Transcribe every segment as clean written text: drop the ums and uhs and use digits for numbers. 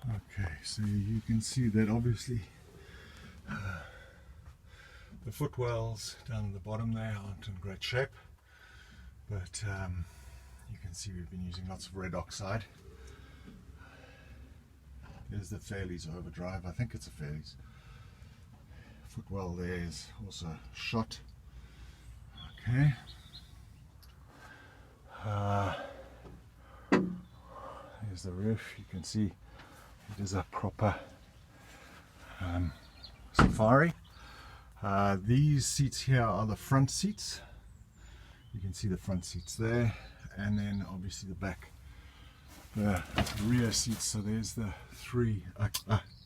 Okay, so you can see that obviously the footwells down at the bottom there aren't in great shape, but you can see we've been using lots of red oxide. There's the Fairley's overdrive, I think it's a Fairley's. Footwell there is also shot. Okay. Here's the roof. You can see it is a proper Safari. These seats here are the front seats. You can see the front seats there, and then obviously the back, the rear seats. So there's the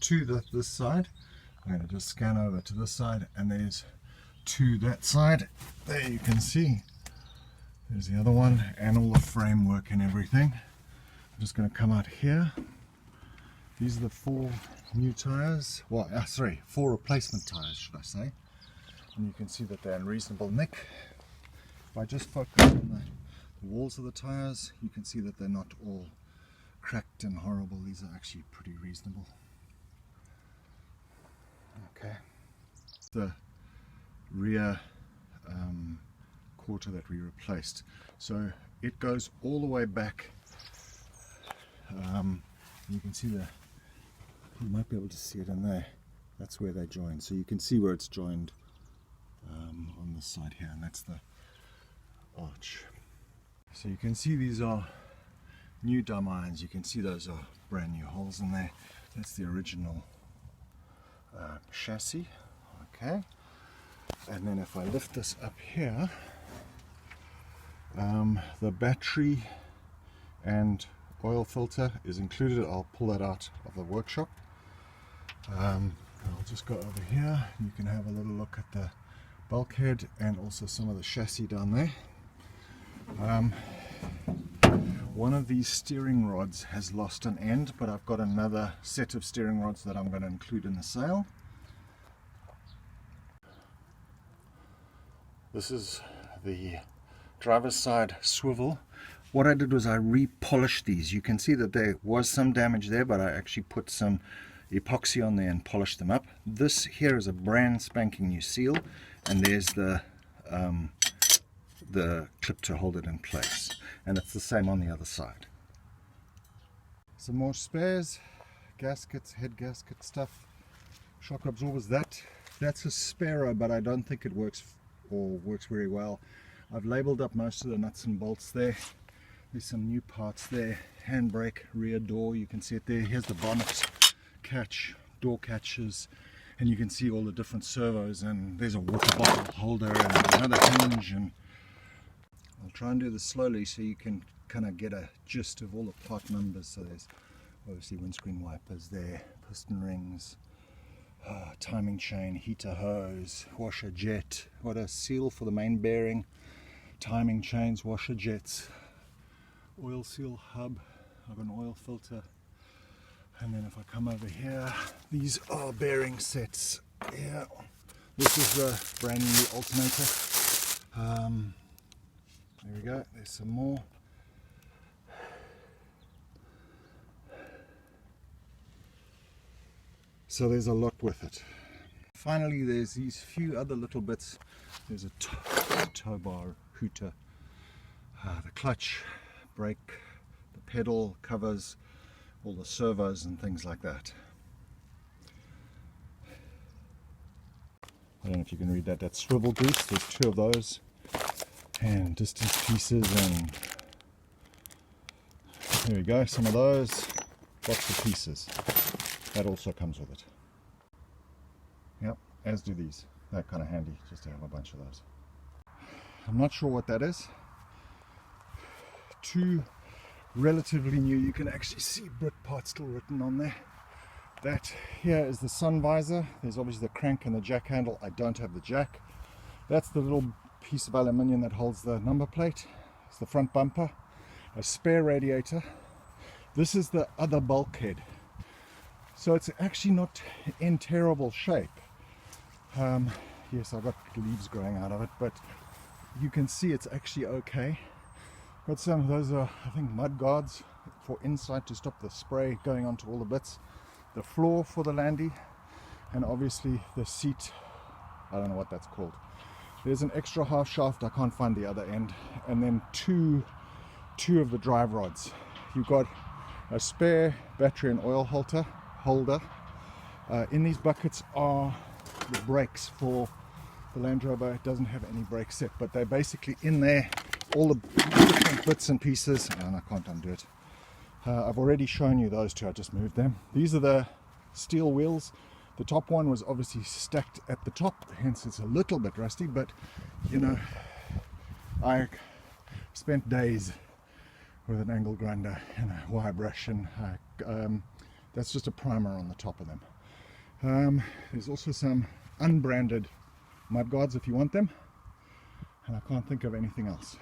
two this side. I'm going to just scan over to this side, and there's two that side. There you can see. There's the other one, and all the framework and everything. I'm just going to come out here. These are the 4 new tires. Well, sorry, 4 replacement tires, should I say. And you can see that they're in reasonable nick. If I just focus on the walls of the tires, you can see that they're not all cracked and horrible. These are actually pretty reasonable. Okay. The rear quarter that we replaced. So it goes all the way back. You can see you might be able to see it in there. That's where they join. So you can see where it's joined on this side here, and that's the arch. So you can see these are new dumb irons. You can see those are brand new holes in there. That's the original chassis. Okay. And then if I lift this up here, the battery and oil filter is included. I'll pull that out of the workshop. I'll just go over here. You can have a little look at the bulkhead and also some of the chassis down there. One of these steering rods has lost an end, but I've got another set of steering rods that I'm going to include in the sale. This is the driver's side swivel. What I did was I repolished these. You can see that there was some damage there, but I actually put some epoxy on there and polished them up. This here is a brand spanking new seal, and there's the clip to hold it in place, and it's the same on the other side. Some more spares, gaskets, head gasket stuff, shock absorbers. That's a Sparrow, but I don't think it works very well. I've labeled up most of the nuts and bolts there. There's some new parts there. Handbrake, rear door, you can see it there. Here's the bonnet catch, door catches, and you can see all the different servos, and there's a water bottle holder and another hinge. And I'll try and do this slowly so you can kind of get a gist of all the part numbers. So there's obviously windscreen wipers there, piston rings, timing chain, heater hose, washer jet, what a seal for the main bearing, timing chains, washer jets, oil seal hub. I've got an oil filter, and then if I come over here, these are bearing sets. Yeah, this is the brand new alternator. There we go, there's some more. So there's a lot with it. Finally, there's these few other little bits. There's a tow bar, hooter, the clutch, brake, the pedal covers, all the servos and things like that. I don't know if you can read that. That's swivel grease. There's 2 of those, and distance pieces, and there we go. Some of those, lots of pieces. That also comes with it. Yep, as do these. They're kind of handy just to have a bunch of those. I'm not sure what that is. 2 relatively new. You can actually see Britpart still written on there. That here is the sun visor. There's obviously the crank and the jack handle. I don't have the jack. That's the little piece of aluminium that holds the number plate. It's the front bumper. A spare radiator. This is the other bulkhead. So it's actually not in terrible shape. Yes, I've got leaves growing out of it, but you can see it's actually okay. Got some of those are, I think, mud guards for inside to stop the spray going onto all the bits, the floor for the Landy, and obviously the seat. I don't know what that's called. There's an extra half shaft, I can't find the other end, and then two of the drive rods. You've got a spare battery and oil holder. In these buckets are the brakes for the Land Rover. It doesn't have any brake set, but they're basically in there, all the different bits and pieces, and I can't undo it. I've already shown you those two, I just moved them. These are the steel wheels. The top one was obviously stacked at the top, hence it's a little bit rusty, but you know, I spent days with an angle grinder and a wire brush, and that's just a primer on the top of them. There's also some unbranded mud guards if you want them, and I can't think of anything else.